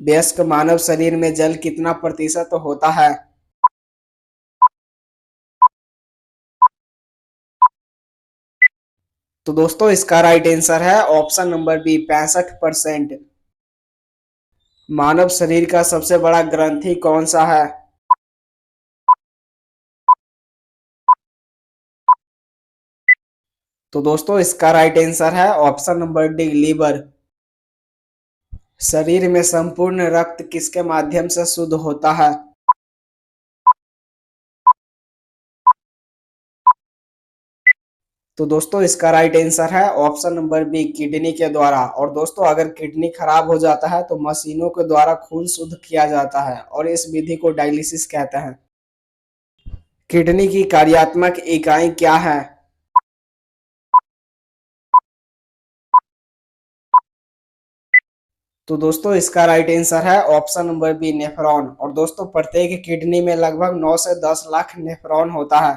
वयस्क मानव शरीर में जल कितना प्रतिशत होता है? तो दोस्तों इसका राइट आंसर है ऑप्शन नंबर बी 65%। मानव शरीर का सबसे बड़ा ग्रंथि कौन सा है? तो दोस्तों इसका राइट आंसर है ऑप्शन नंबर डी लीवर। शरीर में संपूर्ण रक्त किसके माध्यम से शुद्ध होता है? तो दोस्तों इसका राइट आंसर है ऑप्शन नंबर बी किडनी के द्वारा। और दोस्तों अगर किडनी खराब हो जाता है तो मशीनों के द्वारा खून शुद्ध किया जाता है और इस विधि को डायलिसिस कहते हैं। किडनी की कार्यात्मक इकाई क्या है? तो दोस्तों इसका राइट आंसर है ऑप्शन नंबर बी नेफ्रॉन। और दोस्तों प्रत्येक किडनी में लगभग 9 से 10 लाख नेफ्रॉन होता है।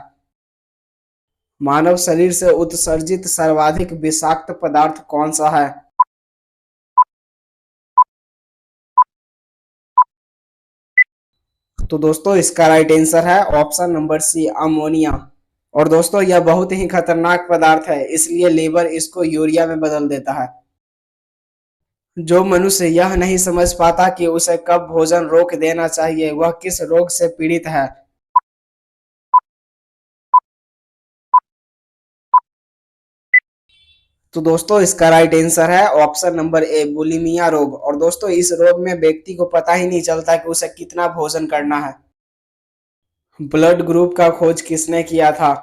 मानव शरीर से उत्सर्जित सर्वाधिक विषाक्त पदार्थ कौन सा है? तो दोस्तों इसका राइट आंसर है ऑप्शन नंबर सी अमोनिया। और दोस्तों यह बहुत ही खतरनाक पदार्थ है, इसलिए लीवर इसको यूरिया में बदल देता है। जो मनुष्य यह नहीं समझ पाता कि उसे कब भोजन रोक देना चाहिए, वह किस रोग से पीड़ित है? तो दोस्तों इसका राइट आंसर है ऑप्शन नंबर ए बुलिमिया रोग। और दोस्तों इस रोग में व्यक्ति को पता ही नहीं चलता कि उसे कितना भोजन करना है। ब्लड ग्रुप का खोज किसने किया था?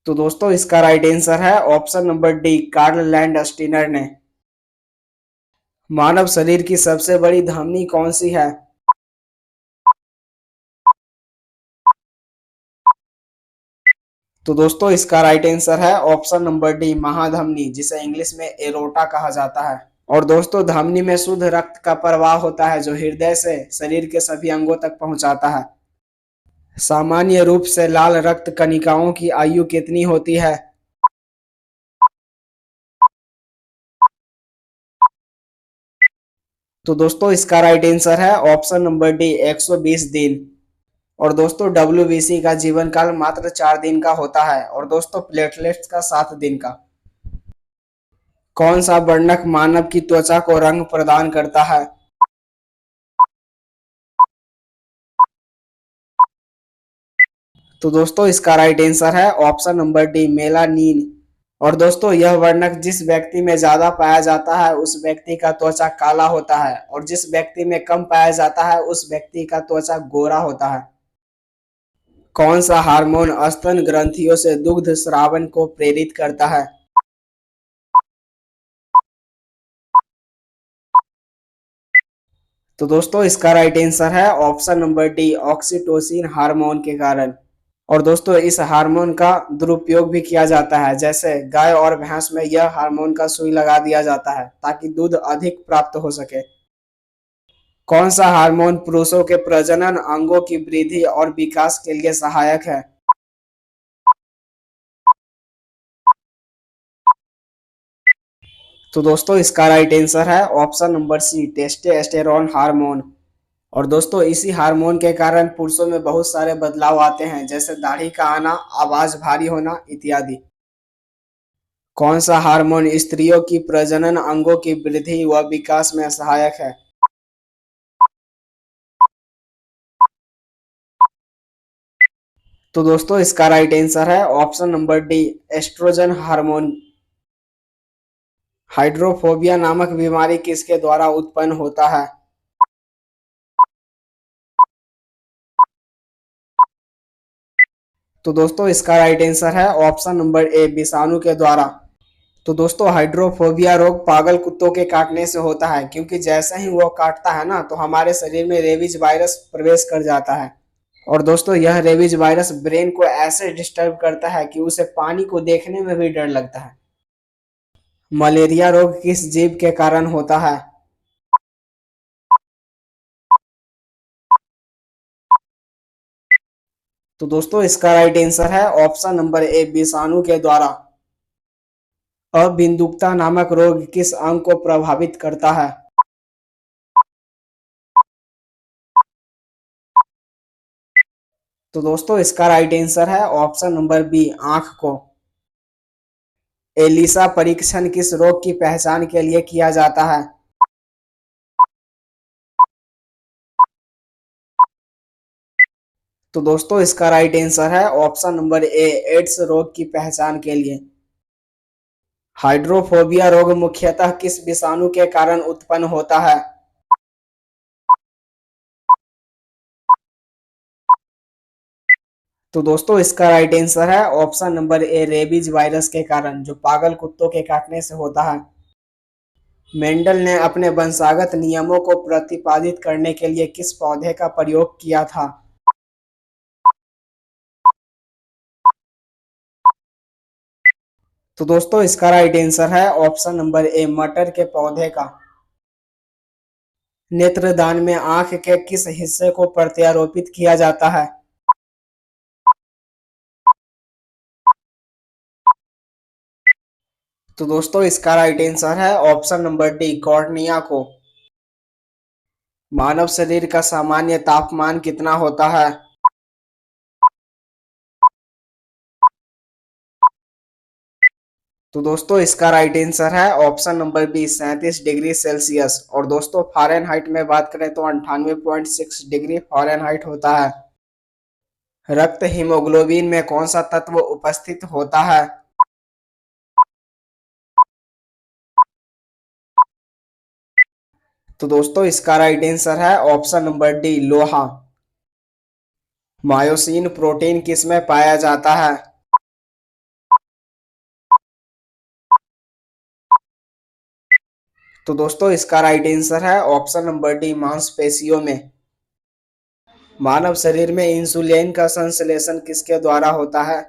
तो दोस्तों इसका राइट आंसर है option number D Karl Landsteiner ने। मानव शरीर की सबसे बड़ी धमनी कौन सी है? तो दोस्तों इसका राइट आंसर है ऑप्शन नंबर डी महाधमनी, जिसे इंग्लिश में एरोटा कहा जाता है। और दोस्तों धमनी में शुद्ध रक्त का प्रवाह होता है जो हृदय से शरीर के सभी अंगों तक पहुंचाता है। सामान्य रूप से लाल रक्त कणिकाओं की आयु कितनी होती है? तो दोस्तों इसका राइट आंसर है ऑप्शन नंबर डी 120 दिन। और दोस्तों डब्ल्यूबीसी का जीवन काल मात्र 4 दिन का होता है। और दोस्तों प्लेटलेट्स का 7 दिन का। कौन सा वर्णक मानव की त्वचा को रंग प्रदान करता है? तो दोस्तों इसका राइट आंसर है ऑप्शन नंबर डी मेलानिन। और दोस्तों यह वर्णक जिस व्यक्ति में ज्यादा पाया जाता है उस व्यक्ति का त्वचा काला होता है, और जिस व्यक्ति में कम पाया जाता है उस व्यक्ति का त्वचा गोरा होता है। कौन सा हार्मोन स्तन ग्रंथियों से दुग्ध स्रावन को प्रेरित करता है? तो दोस्तों इसका राइट आंसर है option number D oxytocin hormone के कारण। और दोस्तों इस हार्मोन का दुरुपयोग भी किया जाता है, जैसे गाय और भैंस में यह हार्मोन का सुई लगा दिया जाता है ताकि दूध अधिक प्राप्त हो सके। कौन सा हार्मोन पुरुषों के प्रजनन अंगों की वृद्धि और विकास के लिए सहायक है? तो दोस्तों इसका राइट आंसर है option number C testosterone hormone. और दोस्तों इसी हार्मोन के कारण पुरुषों में बहुत सारे बदलाव आते हैं, जैसे दाढ़ी का आना, आवाज भारी होना इत्यादि। कौन सा हार्मोन स्त्रियों की प्रजनन अंगों की वृद्धि व विकास में सहायक है? तो दोस्तों इसका राइट आंसर है option number D oestrogen hormone. Hydrophobia नामक बीमारी किसके द्वारा उत्पन्न होता है? तो दोस्तों इसका राइट आंसर है ऑप्शन नंबर ए विषाणु के द्वारा। तो दोस्तों हाइड्रोफोबिया रोग पागल कुत्तों के काटने से होता है, क्योंकि जैसे ही वो काटता है ना तो हमारे शरीर में रेबीज वायरस प्रवेश कर जाता है। और दोस्तों यह रेबीज वायरस ब्रेन को ऐसे डिस्टर्ब करता है कि उसे पानी को देखने में भी डर लगता है। मलेरिया रोग किस जीव के कारण होता है? तो दोस्तों इसका राइट आंसर है ऑप्शन नंबर ए विषाणु के द्वारा। अबिंदुकता नामक रोग किस अंग को प्रभावित करता है? तो दोस्तों इसका राइट आंसर है ऑप्शन नंबर बी, आंख को। एलिसा परीक्षण किस रोग की पहचान के लिए किया जाता है? तो दोस्तों इसका राइट आंसर है ऑप्शन नंबर ए, एड्स रोग की पहचान के लिए। हाइड्रोफोबिया रोग मुख्यतः किस विषाणु के कारण उत्पन्न होता है? तो दोस्तों इसका राइट आंसर है ऑप्शन नंबर ए, रेबीज वायरस के कारण, जो पागल कुत्तों के काटने से होता है। मेंडल ने अपने वंशागत नियमों को प्रतिपादित करने के लिए किस पौधे का प्रयोग किया था? तो दोस्तों इसका राइट आंसर है ऑप्शन नंबर ए, मटर के पौधे का। नेत्रदान में आंख के किस हिस्से को प्रत्यारोपित किया जाता है? तो दोस्तों इसका राइट आंसर है ऑप्शन नंबर डी, कॉर्निया को। मानव शरीर का सामान्य तापमान कितना होता है? तो दोस्तों इसका राइट आंसर है option number B, 37 degree Celsius. और दोस्तों फ़ारेनहाइट में बात करें तो 98.6 डिग्री फ़ारेनहाइट होता है। रक्त हीमोग्लोबिन में कौन सा तत्व उपस्थित होता है? तो दोस्तों इसका राइट आंसर है ऑप्शन नंबर डी, लोहा। मायोसिन प्रोटीन किसमें पाया जाता है? तो दोस्तों इसका राइट आंसर है ऑप्शन नंबर डी, मांसपेशियों में। मानव शरीर में इंसुलिन का संश्लेषण किसके द्वारा होता है?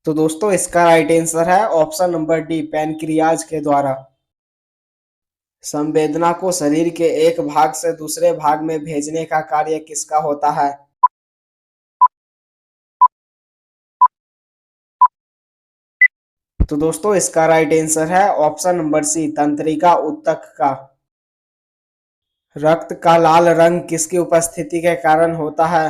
तो दोस्तों इसका राइट आंसर है ऑप्शन नंबर डी, पैनक्रियाज के द्वारा। संवेदना को शरीर के एक भाग से दूसरे भाग में भेजने का कार्य किसका होता है? तो दोस्तों इसका राइट आंसर है ऑप्शन नंबर सी, तंत्रिका ऊतक का। रक्त का लाल रंग किसकी उपस्थिति के कारण होता है?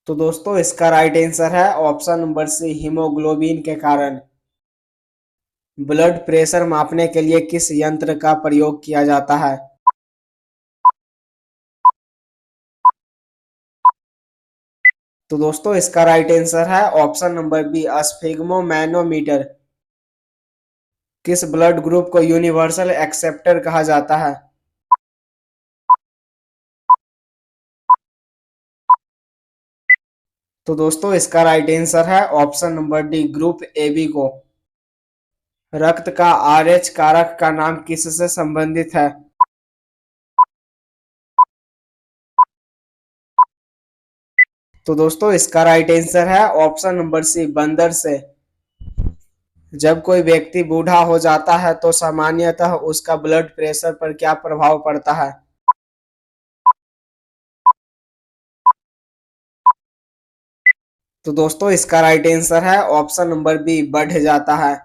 तो दोस्तों इसका राइट आंसर है ऑप्शन नंबर सी, हीमोग्लोबिन के कारण। ब्लड प्रेशर मापने के लिए किस यंत्र का प्रयोग किया जाता है? तो दोस्तों इसका राइट आंसर है ऑप्शन नंबर बी, स्फिग्मोमैनोमीटर। किस ब्लड ग्रुप को यूनिवर्सल एक्सेप्टर कहा जाता है? तो दोस्तों इसका राइट आंसर है option number D, group A B को। रक्त का आरएच कारक का नाम किससे संबंधित है? तो दोस्तों इसका राइट आंसर है ऑप्शन नंबर सी, बंदर से। जब कोई व्यक्ति बूढ़ा हो जाता है तो सामान्यतः उसका ब्लड प्रेशर पर क्या प्रभाव पड़ता है? तो दोस्तों इसका राइट आंसर है ऑप्शन नंबर बी, बढ़ जाता है।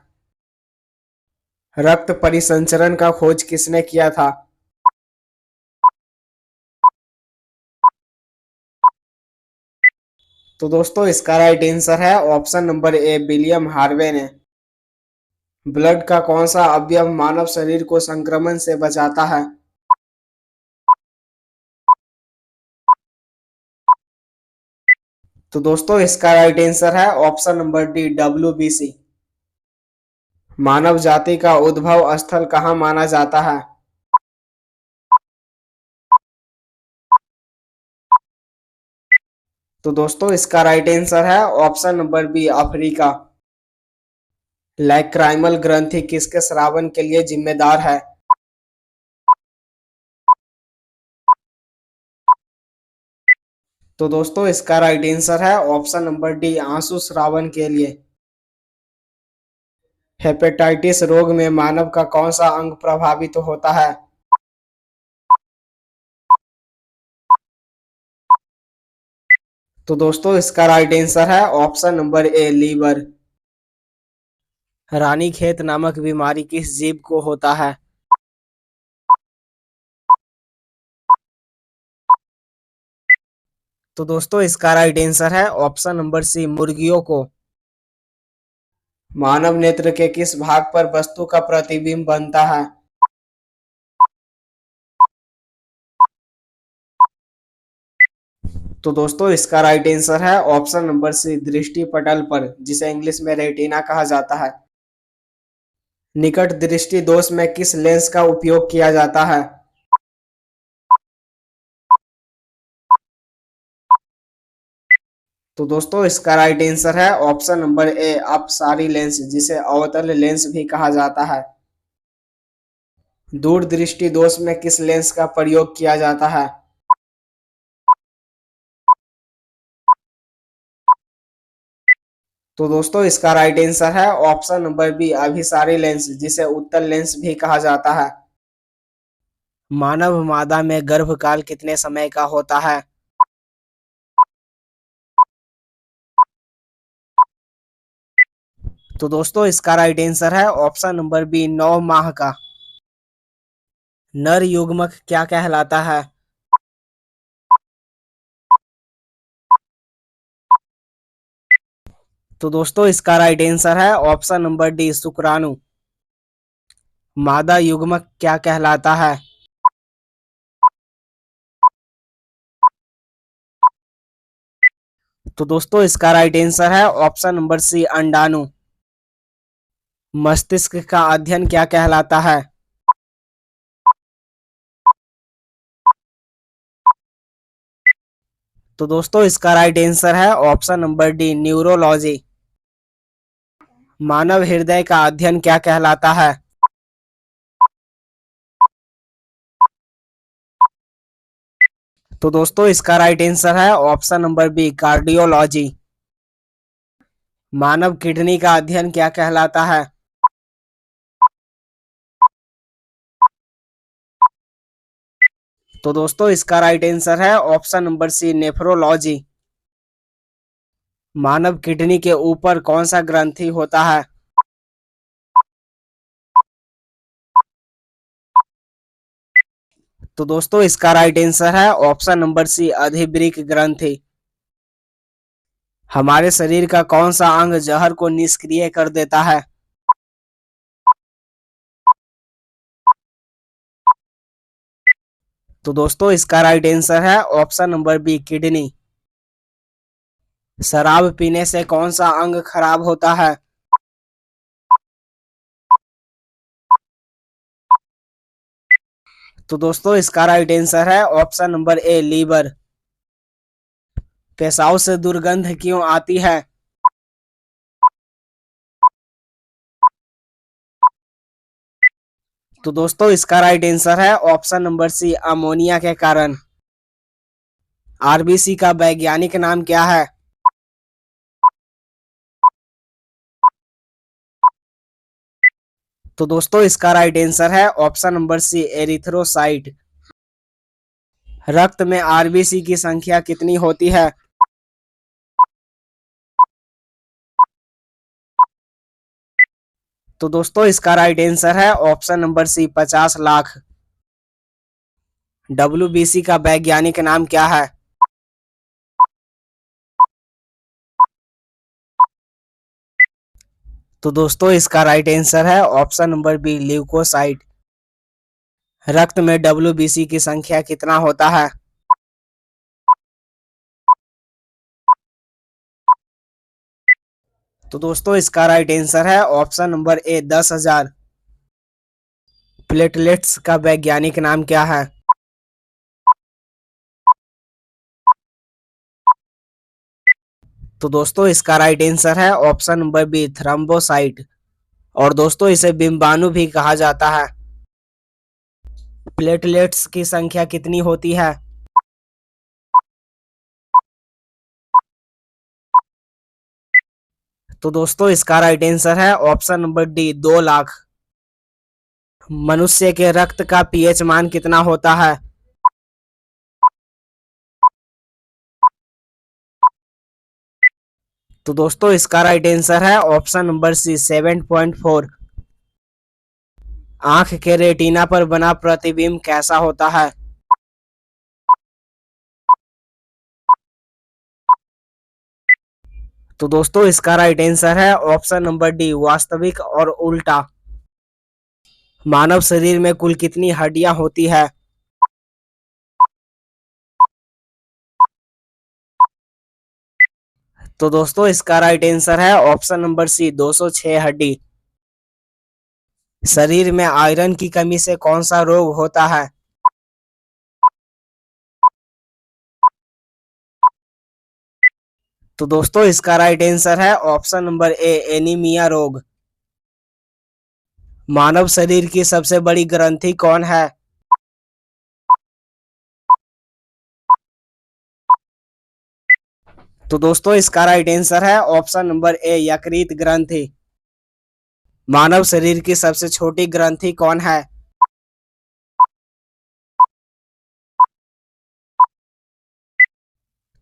रक्त परिसंचरण का खोज किसने किया था? तो दोस्तों इसका राइट आंसर है ऑप्शन नंबर ए, विलियम हार्वे ने। ब्लड का कौन सा अवयव मानव शरीर को संक्रमण से बचाता है? तो दोस्तों इसका राइट आंसर है ऑप्शन नंबर डी, WBC। मानव जाति का उद्भव स्थल कहाँ माना जाता है? तो दोस्तों इसका राइट आंसर है option number B, Africa. Lacrimal ग्रंथि किसके स्रावन के लिए जिम्मेदार है? तो दोस्तों इसका राइट आंसर है ऑप्शन नंबर डी, आंसू स्रावन के लिए। हेपेटाइटिस रोग में मानव का कौन सा अंग प्रभावित होता है? तो दोस्तों इसका राइट आंसर है option number A liver. Ranikhet नामक बीमारी किस जीव को होता है? तो दोस्तों इसका राइट आंसर है ऑप्शन नंबर सी मुर्गियों को। मानव नेत्र के किस भाग पर वस्तु का प्रतिबिंब बनता है? तो दोस्तों इसका राइट आंसर है ऑप्शन नंबर सी दृष्टि पटल पर, जिसे इंग्लिश में रेटिना कहा जाता है। निकट दृष्टि दोष में किस लेंस का उपयोग किया जाता है? तो दोस्तों इसका राइट आंसर है ऑप्शन नंबर ए अपसारी लेंस, जिसे अवतल लेंस भी कहा जाता है। दूर दृष्टि दोष में किस लेंस का प्रयोग किया जाता है? तो दोस्तों इसका राइट आंसर है ऑप्शन नंबर बी अभिसारी लेंस, जिसे उत्तल लेंस भी कहा जाता है। मानव मादा में गर्भकाल कितने समय का होता है? तो दोस्तों इसका राइट आंसर है ऑप्शन नंबर बी 9 माह का। नर युग्मक क्या कहलाता है? तो दोस्तों इसका राइट आंसर है ऑप्शन नंबर डी शुक्राणु। मादा युग्मक क्या कहलाता है? तो दोस्तों इसका राइट आंसर है ऑप्शन नंबर सी अंडाणु। मस्तिष्क का अध्ययन क्या कहलाता है? तो दोस्तों इसका राइट आंसर है ऑप्शन नंबर डी न्यूरोलॉजी। मानव हृदय का अध्ययन क्या कहलाता है? तो दोस्तों इसका राइट आंसर है ऑप्शन नंबर बी कार्डियोलॉजी। मानव किडनी का अध्ययन क्या कहलाता है? तो दोस्तों इसका राइट आंसर है ऑप्शन नंबर सी नेफ्रोलॉजी। मानव किडनी के ऊपर कौन सा ग्रंथि होता है? तो दोस्तों इसका राइट आंसर है ऑप्शन नंबर सी अधिवृक्क ग्रंथि। हमारे शरीर का कौन सा अंग जहर को निष्क्रिय कर देता है? तो दोस्तों इसका राइट आंसर है ऑप्शन नंबर बी किडनी। शराब पीने से कौन सा अंग खराब होता है? तो दोस्तों इसका राइट आंसर है ऑप्शन नंबर ए लीवर। पेशाब से दुर्गंध क्यों आती है? तो दोस्तों इसका राइट आंसर है ऑप्शन नंबर सी अमोनिया के कारण। आरबीसी का वैज्ञानिक नाम क्या है? तो दोस्तों इसका राइट आंसर है ऑप्शन नंबर सी एरिथ्रोसाइट। रक्त में आरबीसी की संख्या कितनी होती है? तो दोस्तों इसका राइट आंसर है option number C 50 lakh. WBC का वैज्ञानिक नाम क्या है? तो दोस्तों इसका राइट आंसर है ऑप्शन नंबर बी ल्यूकोसाइट। रक्त में डब्ल्यूबीसी की संख्या कितना होता है? तो दोस्तों इसका राइट आंसर है ऑप्शन नंबर ए 10,000। प्लेटलेट्स का वैज्ञानिक नाम क्या है? तो दोस्तों इसका राइट आंसर है ऑप्शन नंबर बी थ्रम्बोसाइट। और दोस्तों इसे बिम्बाणु भी कहा जाता है। प्लेटलेट्स की संख्या कितनी होती है? तो दोस्तों इसका राइट आंसर है ऑप्शन नंबर डी 2 लाख। मनुष्य के रक्त का पीएच मान कितना होता है? तो दोस्तों इसका राइट आंसर है ऑप्शन नंबर सी 7.4। आंख के रेटिना पर बना प्रतिबिंब कैसा होता है? तो दोस्तों इसका राइट आंसर है ऑप्शन नंबर डी वास्तविक और उल्टा। मानव शरीर में कुल कितनी हड्डियां होती है? तो दोस्तों इसका राइट आंसर है ऑप्शन नंबर सी 206 हड्डी। शरीर में आयरन की कमी से कौन सा रोग होता है? तो दोस्तों इसका राइट आंसर है ऑप्शन नंबर ए एनीमिया रोग। मानव शरीर की सबसे बड़ी ग्रंथि कौन है? तो दोस्तों इसका राइट आंसर है ऑप्शन नंबर ए यकृत ग्रंथि। मानव शरीर की सबसे छोटी ग्रंथि कौन है?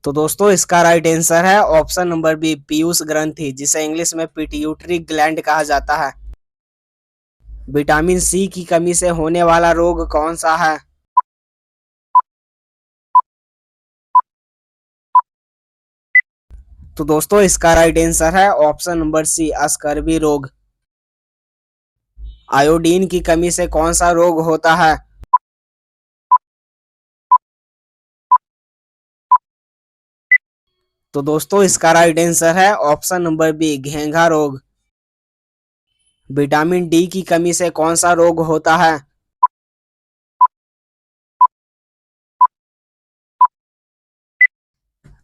तो दोस्तों इसका राइट आंसर है ऑप्शन नंबर बी पीयूष ग्रंथि, जिसे इंग्लिश में पिट्यूटरी ग्लैंड कहा जाता है। विटामिन सी की कमी से होने वाला रोग कौन सा है? तो दोस्तों इसका राइट आंसर है ऑप्शन नंबर सी स्कर्वी रोग। आयोडीन की कमी से कौन सा रोग होता है? तो दोस्तों इसका राइट आंसर है ऑप्शन नंबर बी घेंघा रोग। विटामिन डी की कमी से कौन सा रोग होता है?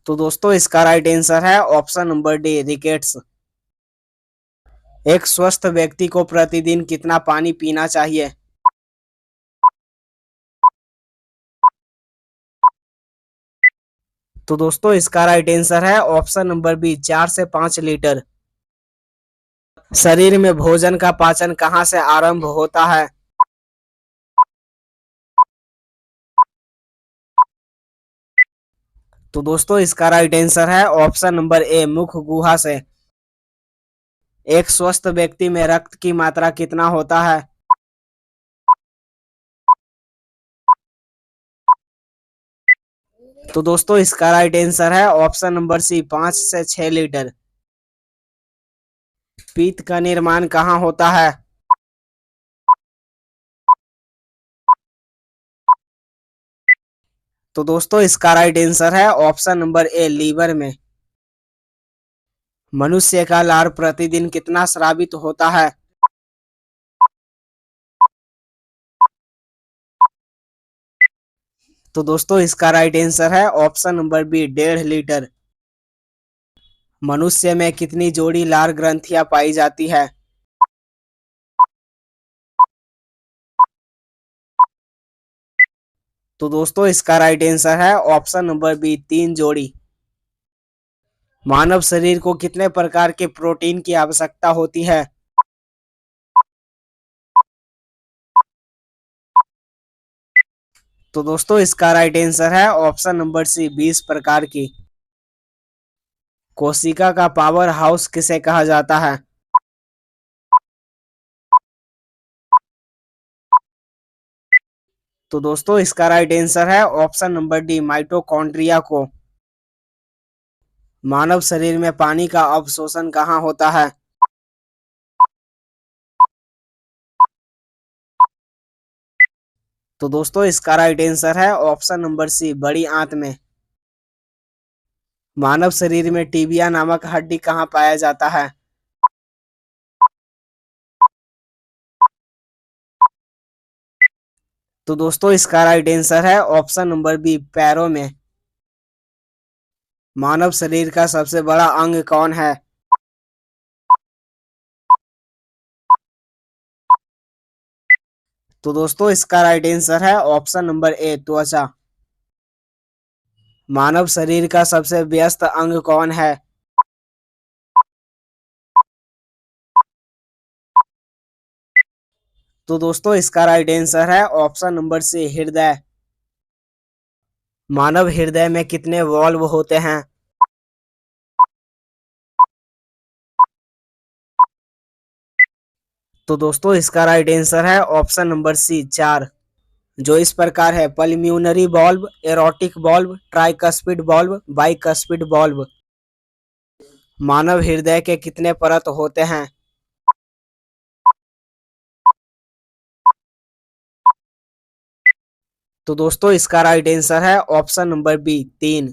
तो दोस्तों इसका राइट आंसर है ऑप्शन नंबर डी रिकेट्स। एक स्वस्थ व्यक्ति को प्रतिदिन कितना पानी पीना चाहिए? तो दोस्तों इसका राइट आंसर है ऑप्शन नंबर बी 4 से 5 लीटर। शरीर में भोजन का पाचन कहाँ से आरंभ होता है? तो दोस्तों इसका राइट आंसर है ऑप्शन नंबर ए मुख गुहा से। एक स्वस्थ व्यक्ति में रक्त की मात्रा कितना होता है? तो दोस्तों इसका राइट आंसर है ऑप्शन नंबर सी 5 से 6 लीटर। पित्त का निर्माण कहाँ होता है? तो दोस्तों इसका राइट आंसर है ऑप्शन नंबर ए लीवर में। मनुष्य का लार प्रतिदिन कितना स्रावित होता है? तो दोस्तों इसका राइट आंसर है ऑप्शन नंबर बी 1.5 लीटर। मनुष्य में कितनी जोड़ी लार ग्रंथियां पाई जाती है? तो दोस्तों इसका राइट आंसर है ऑप्शन नंबर बी 3 जोड़ी। मानव शरीर को कितने प्रकार के प्रोटीन की आवश्यकता होती है? तो दोस्तों इसका राइट आंसर है ऑप्शन नंबर सी 20 प्रकार की। कोशिका का पावर हाउस किसे कहा जाता है? तो दोस्तों इसका राइट आंसर है ऑप्शन नंबर डी माइटोकॉन्ड्रिया को। मानव शरीर में पानी का अवशोषण कहाँ होता है? तो दोस्तों इसका राइट आंसर है ऑप्शन नंबर सी बड़ी आंत में। मानव शरीर में टीबिया नामक हड्डी कहाँ पाया जाता है? तो दोस्तों इसका राइट आंसर है ऑप्शन नंबर बी पैरों में। मानव शरीर का सबसे बड़ा अंग कौन है? तो दोस्तों इसका राइट आंसर है ऑप्शन नंबर ए त्वचा। मानव शरीर का सबसे व्यस्त अंग कौन है? तो दोस्तों इसका राइट आंसर है ऑप्शन नंबर सी हृदय। मानव हृदय में कितने वाल्व होते हैं? तो दोस्तों इसका राइट आंसर है ऑप्शन नंबर सी 4, जो इस प्रकार है: pulmonary valve, aortic valve, tricuspid valve, bicuspid valve. मानव हृदय के कितने परत होते हैं? तो दोस्तों इसका राइट आंसर है option number B 3,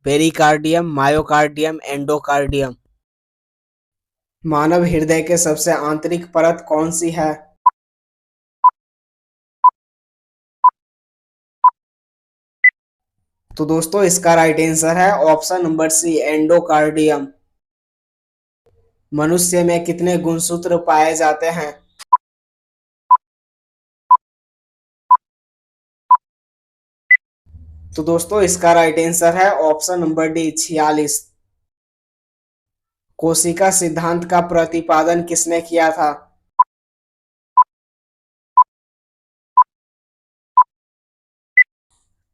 pericardium, myocardium, endocardium. मानव हृदय के सबसे आंतरिक परत कौन सी है? तो दोस्तों इसका राइट आंसर है ऑप्शन नंबर सी, एंडोकार्डियम। मनुष्य में कितने गुणसूत्र पाए जाते हैं? तो दोस्तों इसका राइट आंसर है ऑप्शन नंबर डी 46। कोशिका सिद्धांत का प्रतिपादन किसने किया था?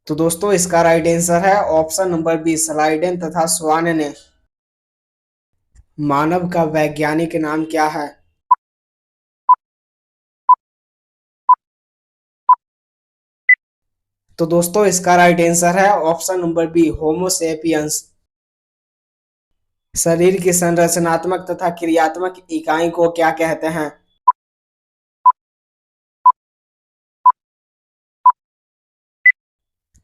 तो दोस्तों इसका राइट आंसर है ऑप्शन नंबर बी, स्लाइडेन तथा स्वान ने। मानव का वैज्ञानिक नाम क्या है? तो दोस्तों इसका राइट आंसर है ऑप्शन नंबर बी, होमो सेपियंस। शरीर की संरचनात्मक तथा क्रियात्मक इकाई को क्या कहते हैं?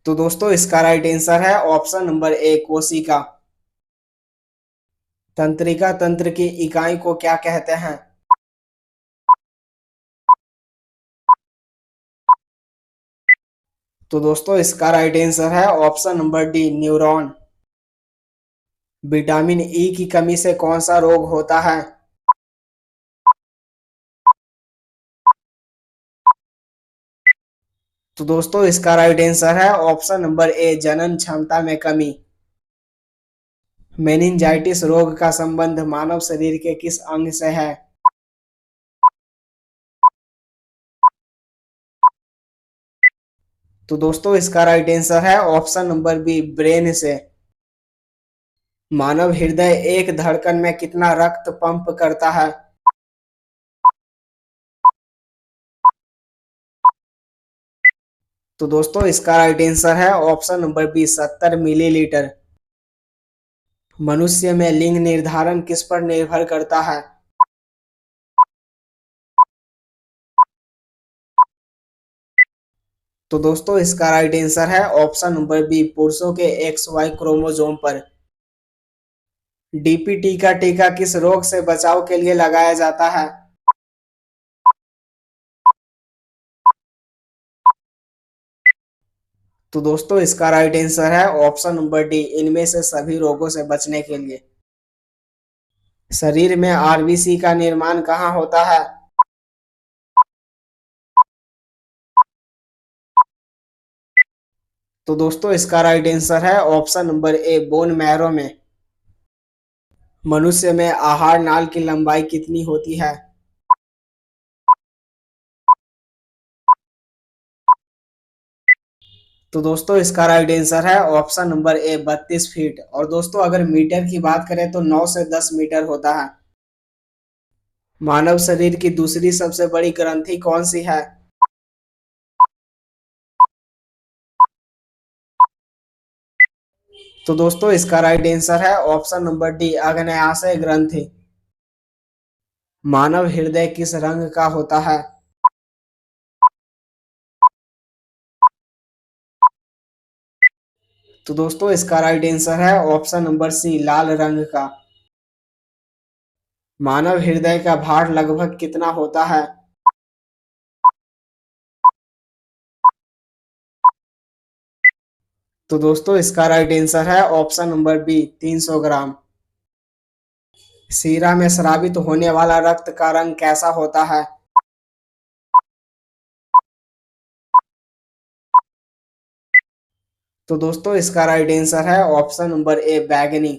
तो दोस्तों इसका राइट आंसर है ऑप्शन नंबर ए, कोशिका। तंत्रिका तंत्र की इकाई को क्या कहते हैं? तो दोस्तों इसका राइट आंसर है option number D, neuron. Vitamin E की कमी से कौन सा रोग होता है? तो दोस्तों इसका राइट आंसर है ऑप्शन नंबर ए, जनन क्षमता में कमी। मेनिंजाइटिस रोग का संबंध मानव शरीर के किस अंग से है? तो दोस्तों इसका राइट आंसर है ऑप्शन नंबर बी, ब्रेन से। मानव हृदय एक धड़कन में कितना रक्त पंप करता है? तो दोस्तों इसका राइट आंसर है ऑप्शन नंबर बी, 70 मिलीलीटर। मनुष्य में लिंग निर्धारण किस पर निर्भर करता है? तो दोस्तों इसका राइट आंसर है ऑप्शन नंबर बी, पुरुषों के XY क्रोमोसोम पर। डीपीटी का टीका किस रोग से बचाव के लिए लगाया जाता है? तो दोस्तों इसका राइट आंसर है ऑप्शन नंबर डी, इनमें से सभी रोगों से बचने के लिए। शरीर में आरबीसी का निर्माण कहाँ होता है? तो दोस्तों इसका राइट आंसर है ऑप्शन नंबर ए, बोन मैरो में। मनुष्य में आहार नाल की लंबाई कितनी होती है? तो दोस्तों इसका राइट आंसर है ऑप्शन नंबर ए, 32 फीट। और दोस्तों अगर मीटर की बात करें तो 9 से 10 मीटर होता है। मानव शरीर की दूसरी सबसे बड़ी ग्रंथि कौन सी है? तो दोस्तों इसका राइट आंसर है ऑप्शन नंबर डी, आग्नेयाशय ग्रंथि। मानव हृदय किस रंग का होता है? तो दोस्तों इसका राइट आंसर है ऑप्शन नंबर सी, लाल रंग का। मानव हृदय का भार लगभग कितना होता है? तो दोस्तों इसका राइट आंसर है ऑप्शन नंबर बी, 300 ग्राम। सीरा में स्रावित होने वाला रक्त का रंग कैसा होता है? तो दोस्तों इसका राइट आंसर है ऑप्शन नंबर ए, बैगनी।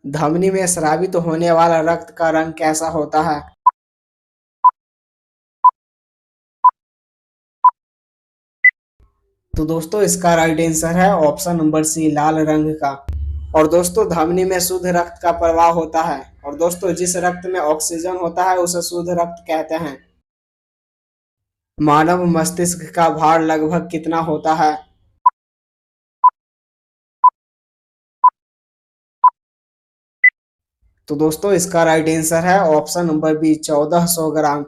धमनी में स्रावित होने वाला रक्त का रंग कैसा होता है? तो दोस्तों इसका राइट आंसर है ऑप्शन नंबर सी, लाल रंग का। और दोस्तों धमनी में शुद्ध रक्त का प्रवाह होता है। और दोस्तों जिस रक्त में ऑक्सीजन होता है उसे शुद्ध रक्त कहते हैं। मानव मस्तिष्क का भार लगभग कितना होता है? तो दोस्तों इसका राइट आंसर है ऑप्शन नंबर बी, 1400 ग्राम।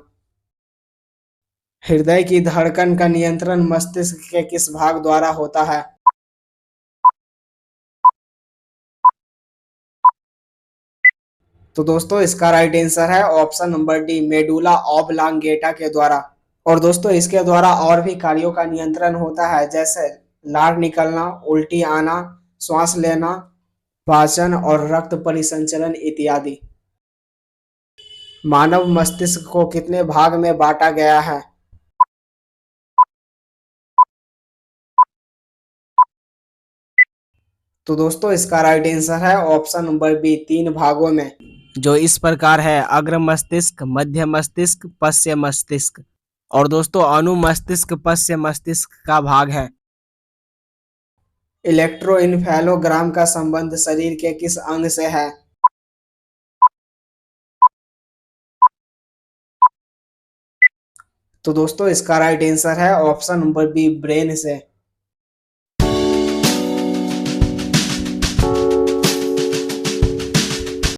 हृदय की धड़कन का नियंत्रण मस्तिष्क के किस भाग द्वारा होता है? तो दोस्तों इसका राइट आंसर है option number D, medulla oblongata के द्वारा। और दोस्तों इसके द्वारा और भी कार्यों का नियंत्रण होता है, जैसे लार निकलना, उल्टी आना, श्वास लेना, पाचन और रक्त परिसंचरण इत्यादि। मानव मस्तिष्क को कितने भाग में बांटा गया है? तो दोस्तों इसका राइट आंसर है ऑप्शन नंबर बी, 3 भागों में, जो इस प्रकार है: अग्र मस्तिष्क, मध्य मस्तिष्क, पश्च मस्तिष्क। और दोस्तों अनुमस्तिष्क पश्च मस्तिष्क का भाग है। इलेक्ट्रोइन्फेलोग्राम का संबंध शरीर के किस अंग से है? तो दोस्तों इसका राइट आंसर है ऑप्शन नंबर बी, ब्रेन से।